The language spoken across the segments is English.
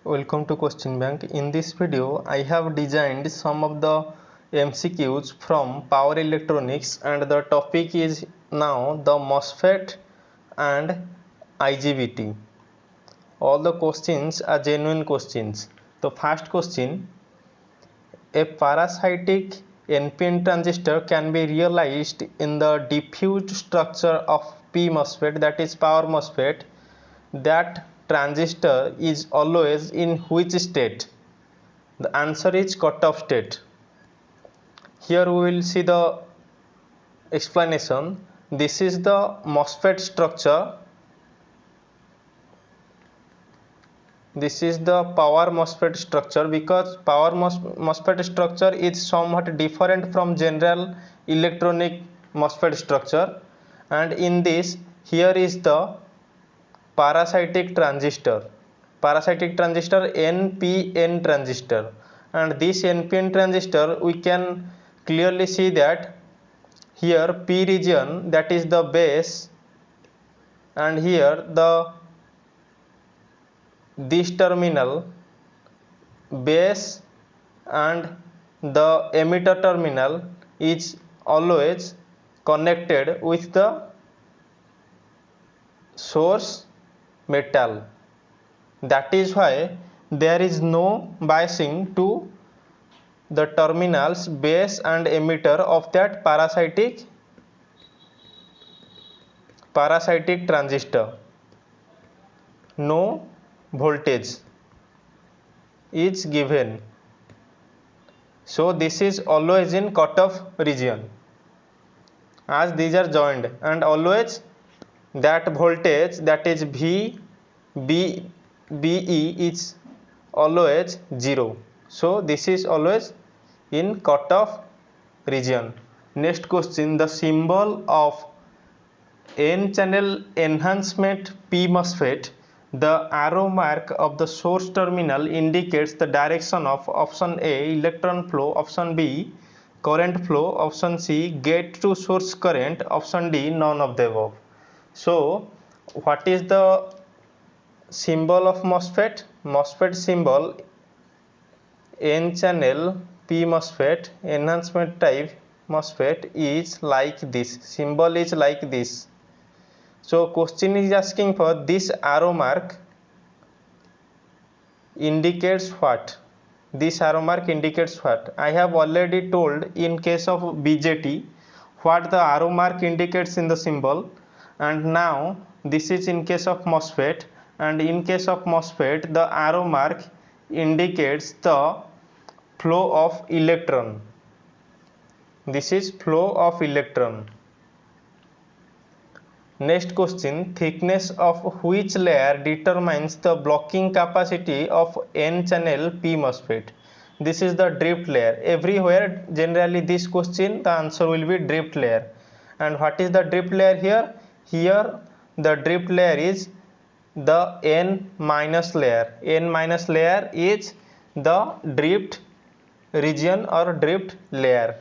Welcome to Question Bank. In this video, I have designed some of the MCQs from power electronics, and the topic is now the MOSFET and IGBT. All the questions are genuine questions. The first question: a parasitic NPN transistor can be realized in the diffused structure of P MOSFET, that is power MOSFET. That transistor is always in which state? The answer is cutoff state. Here we will see the explanation. This is the MOSFET structure. This is the power MOSFET structure, because power MOSFET structure is somewhat different from general electronic MOSFET structure, and in this, here is the parasitic transistor NPN transistor, and this NPN transistor we can clearly see that here P region, that is the base, and here this terminal base and the emitter terminal is always connected with the source metal. That is why there is no biasing to the terminals base and emitter of that parasitic transistor. No voltage is given, so this is always in cutoff region as these are joined, and always that voltage, that is BE is always 0, so this is always in cutoff region. Next question: the symbol of N channel enhancement P MOSFET, the arrow mark of the source terminal indicates the direction of option A electron flow, option B current flow, option C gate to source current, option D none of the above. So what is the symbol of MOSFET? MOSFET symbol N channel P MOSFET enhancement type MOSFET is like this, symbol is like this. So question is asking for this arrow mark indicates what? This arrow mark indicates what? I have already told in case of BJT what the arrow mark indicates in the symbol, and now this is in case of MOSFET, and in case of MOSFET the arrow mark indicates the flow of electron. This is flow of electron. Next question: thickness of which layer determines the blocking capacity of N channel P MOSFET? This is the drift layer. Everywhere generally this question the answer will be drift layer. And what is the drift layer here? Here the drift layer is the N minus layer. N minus layer is the drift region or drift layer.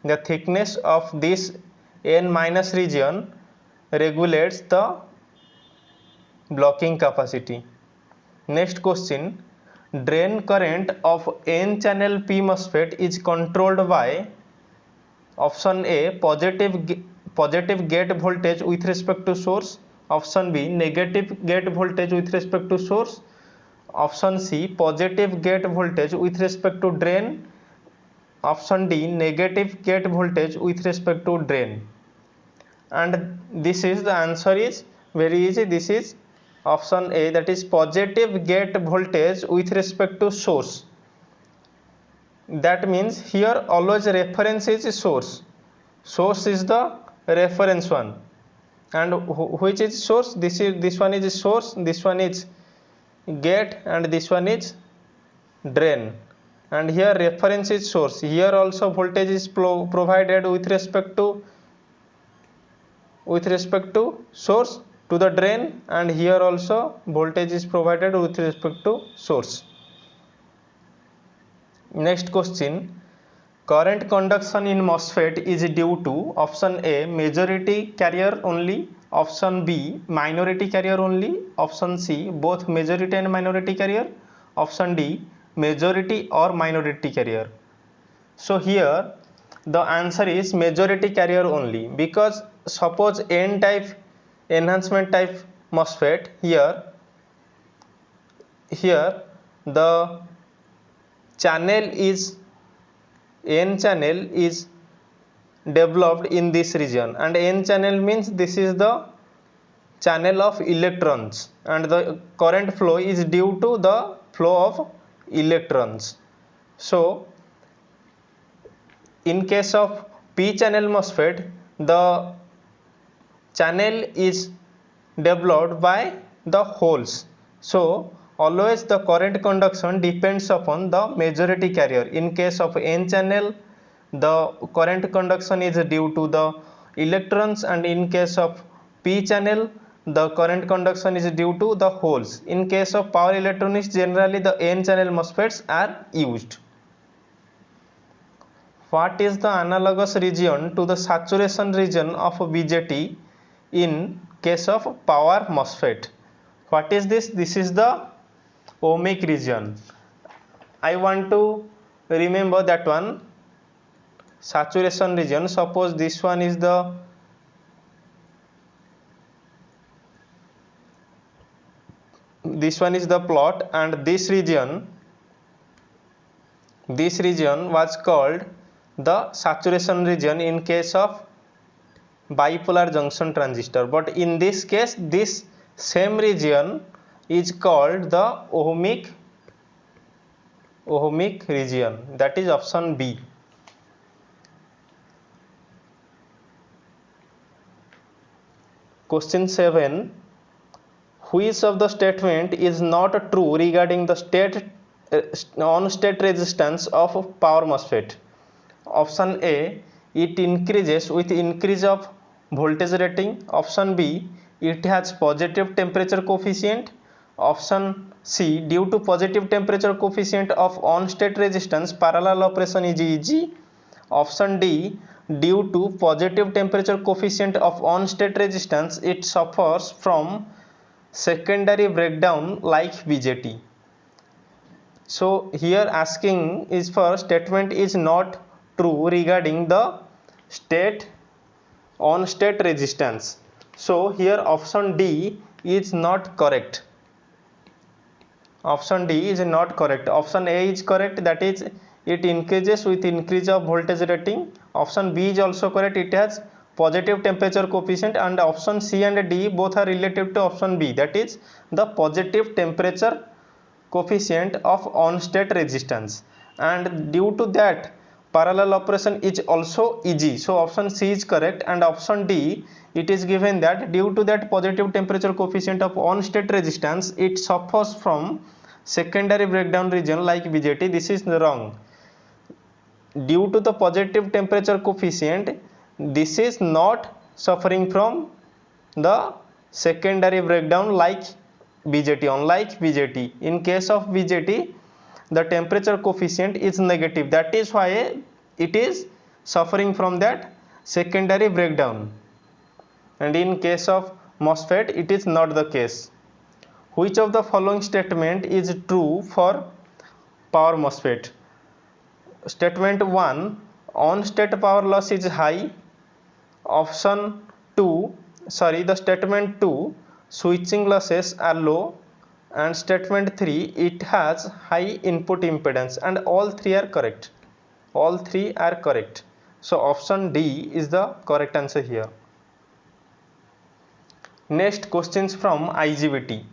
The thickness of this N minus region regulates the blocking capacity. Next question: drain current of N channel P MOSFET is controlled by option A positive gate voltage with respect to source, option B negative gate voltage with respect to source, option C positive gate voltage with respect to drain, option D negative gate voltage with respect to drain. And this is the answer is very easy. This is option A, that is positive gate voltage with respect to source. That means here always reference is source. Source is the reference one, and which is source? This one is source, this one is gate, and this one is drain, and here reference is source. Here also voltage is provided with respect to source to the drain, and here also voltage is provided with respect to source. Next question: current conduction in MOSFET is due to option A majority carrier only, Option B, minority carrier only. Option C, both majority and minority carrier. Option D, majority or minority carrier. So here the answer is majority carrier only, because suppose N type enhancement type MOSFET, here the channel is N channel is developed in this region, and N channel means this is the channel of electrons, and the current flow is due to the flow of electrons. So in case of P channel MOSFET, the channel is developed by the holes. So always the current conduction depends upon the majority carrier. In case of N channel, the current conduction is due to the electrons, and in case of P channel, the current conduction is due to the holes. In case of power electronics, generally the N channel MOSFETs are used. What is the analogous region to the saturation region of BJT in case of power MOSFET? What is this? This is the ohmic region. I want to remember that one, saturation region. Suppose this one is the plot, and this region was called the saturation region in case of bipolar junction transistor, but in this case this same region is called the ohmic region. That is option B. Question 7. Which of the statement is not true regarding the on-state resistance of power MOSFET? Option A, it increases with increase of voltage rating. Option B, it has positive temperature coefficient. Option C, due to positive temperature coefficient of on-state resistance, parallel operation is easy. Option D, due to positive temperature coefficient of on-state resistance, it suffers from secondary breakdown like BJT. So here asking is for statement is not true regarding the on-state resistance. So here option D is not correct. Option D is not correct. Option A is correct, that is it increases with increase of voltage rating. Option B is also correct, it has positive temperature coefficient, and option C and D both are relative to option B, that is the positive temperature coefficient of on-state resistance, and due to that parallel operation is also easy. So option C is correct, and option D it is given that due to that positive temperature coefficient of on-state resistance, it suffers from secondary breakdown region like BJT. This is wrong. Due to the positive temperature coefficient, this is not suffering from the secondary breakdown like BJT. Unlike BJT, in case of BJT the temperature coefficient is negative, that is why it is suffering from that secondary breakdown, and in case of MOSFET it is not the case. Which of the following statement is true for power MOSFET? Statement 1, on-state power loss is high. Option 2, the statement 2, switching losses are low. And statement 3, it has high input impedance, and all three are correct. All three are correct. So option D is the correct answer here. Next questions from IGBT.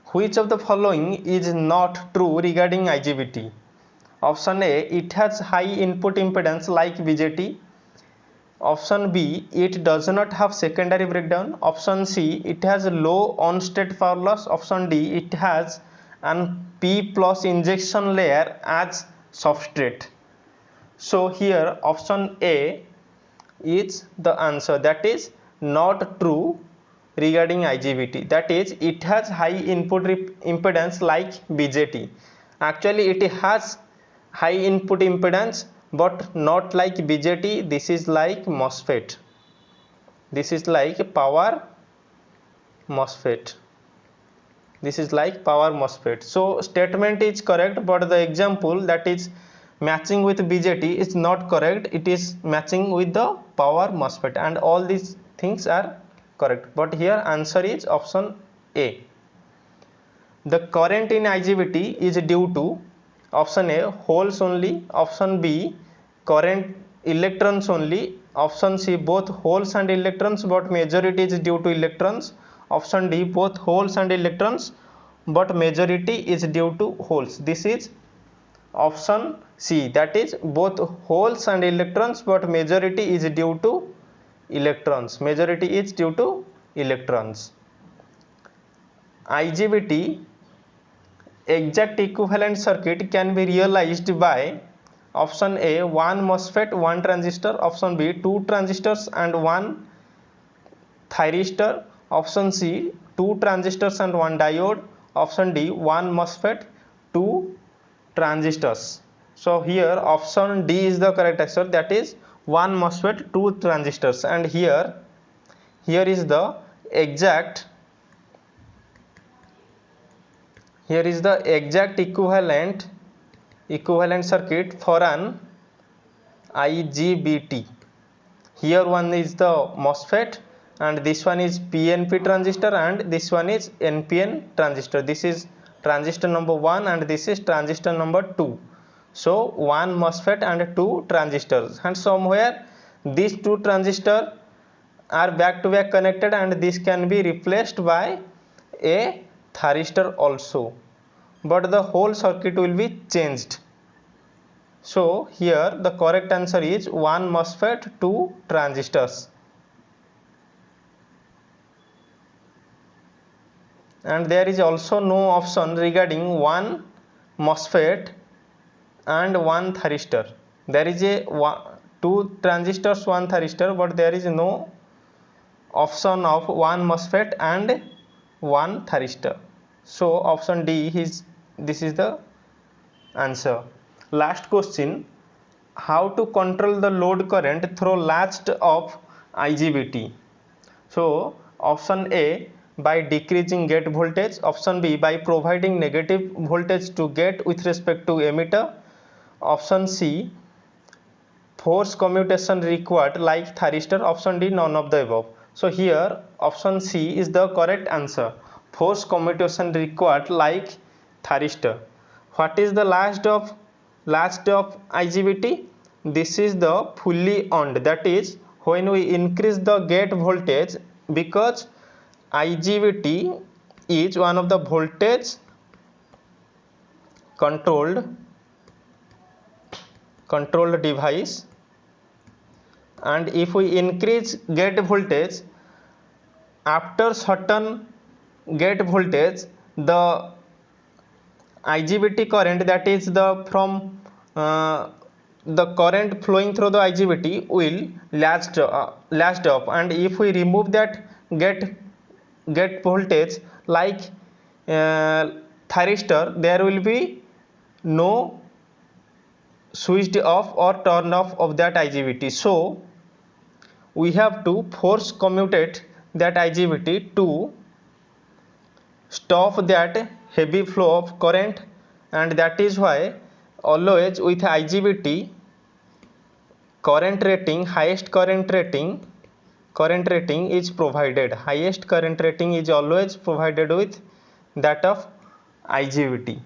Which of the following is not true regarding IGBT? Option A, it has high input impedance like BJT. Option B, it does not have secondary breakdown. Option C, it has low on-state power loss. Option D, it has an P plus injection layer as substrate. So here option A is the answer, that is not true regarding IGBT, that is it has high input impedance like BJT. Actually it has high input impedance but not like BJT, this is like MOSFET. This is like power MOSFET. This is like power MOSFET. So statement is correct, but the example that is matching with BJT is not correct. It is matching with the power MOSFET, and all these things are correct. But here answer is option A. The current in IGBT is due to option A holes only, option B current electrons only, option C both holes and electrons but majority is due to electrons, option D both holes and electrons but majority is due to holes. This is option C, that is both holes and electrons but majority is due to electrons. Majority is due to electrons. IGBT exact equivalent circuit can be realized by option A 1 MOSFET 1 transistor, option B 2 transistors and 1 thyristor, option C 2 transistors and 1 diode, option D 1 MOSFET 2 transistors. So here option D is the correct answer, that is 1 MOSFET 2 transistors, and here is the exact equivalent circuit for an IGBT. Here one is the MOSFET and this one is PNP transistor and this one is NPN transistor. This is transistor number 1 and this is transistor number 2. So 1 MOSFET and 2 transistors, and somewhere these 2 transistors are back to back connected and this can be replaced by a thyristor also, but the whole circuit will be changed. So here the correct answer is 1 MOSFET 2 transistors, and there is also no option regarding 1 MOSFET and 1 thyristor. There is a 2 transistors 1 thyristor, but there is no option of 1 MOSFET and 1 thyristor. So option D is, this is the answer. Last question, how to control the load current through latched off IGBT? So option A by decreasing gate voltage, option B by providing negative voltage to gate with respect to emitter, option C force commutation required like thyristor, option D none of the above. So here option C is the correct answer, force commutation required like thyristor. What is the latched off IGBT? This is the fully on, that is when we increase the gate voltage, because IGBT is one of the voltage controlled device, and if we increase gate voltage after certain gate voltage, the IGBT current, that is the from the current flowing through the IGBT will latched up, and if we remove that gate voltage like thyristor, there will be no switched off or turn off of that IGBT. So we have to force commutate that IGBT to stop that heavy flow of current, and that is why always with IGBT current rating, highest current rating is provided. Highest current rating is always provided with that of IGBT.